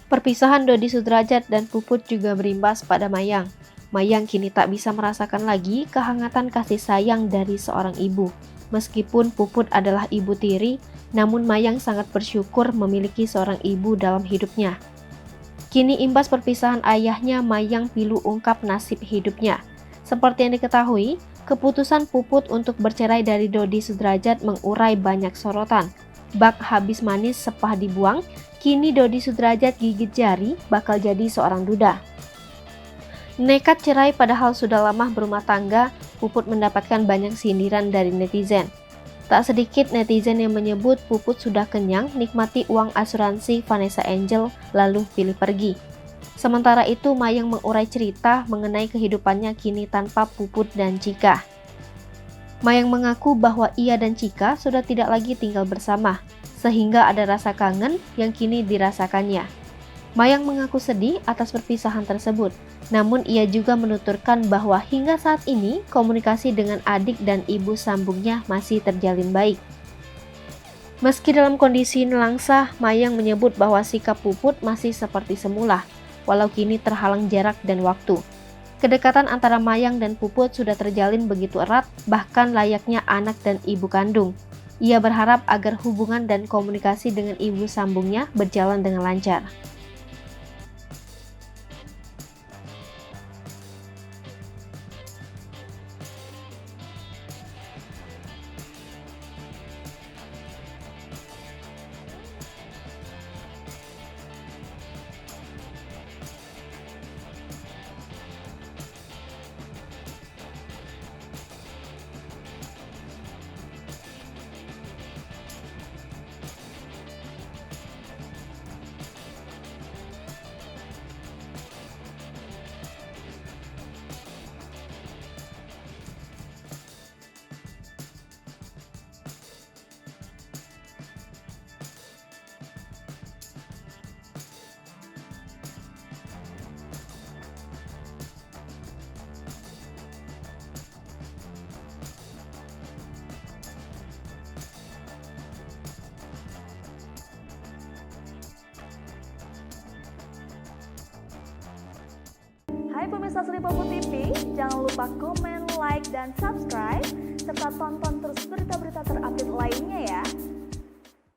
Perpisahan Dodi Sudrajat dan Puput juga berimbas pada Mayang. Mayang kini tak bisa merasakan lagi kehangatan kasih sayang dari seorang ibu. Meskipun Puput adalah ibu tiri, namun Mayang sangat bersyukur memiliki seorang ibu dalam hidupnya. Kini imbas perpisahan ayahnya, Mayang pilu ungkap nasib hidupnya. Seperti yang diketahui, keputusan Puput untuk bercerai dari Dodi Sudrajat mengurai banyak sorotan. Bak habis manis sepah dibuang, kini Dodi Sudrajat gigit jari bakal jadi seorang duda. Nekat cerai padahal sudah lama berumah tangga, Puput mendapatkan banyak sindiran dari netizen. Tak sedikit netizen yang menyebut Puput sudah kenyang nikmati uang asuransi Vanessa Angel lalu pilih pergi. Sementara itu Mayang mengurai cerita mengenai kehidupannya kini tanpa Puput dan Cika. Mayang mengaku bahwa ia dan Cika sudah tidak lagi tinggal bersama, sehingga ada rasa kangen yang kini dirasakannya. Mayang mengaku sedih atas perpisahan tersebut, namun ia juga menuturkan bahwa hingga saat ini komunikasi dengan adik dan ibu sambungnya masih terjalin baik. Meski dalam kondisi nelangsa, Mayang menyebut bahwa sikap Puput masih seperti semula, walau kini terhalang jarak dan waktu. Kedekatan antara Mayang dan Puput sudah terjalin begitu erat, bahkan layaknya anak dan ibu kandung. Ia berharap agar hubungan dan komunikasi dengan ibu sambungnya berjalan dengan lancar. Hai pemirsa Sri Popo TV, jangan lupa komen, like, dan subscribe, serta tonton terus berita-berita terupdate lainnya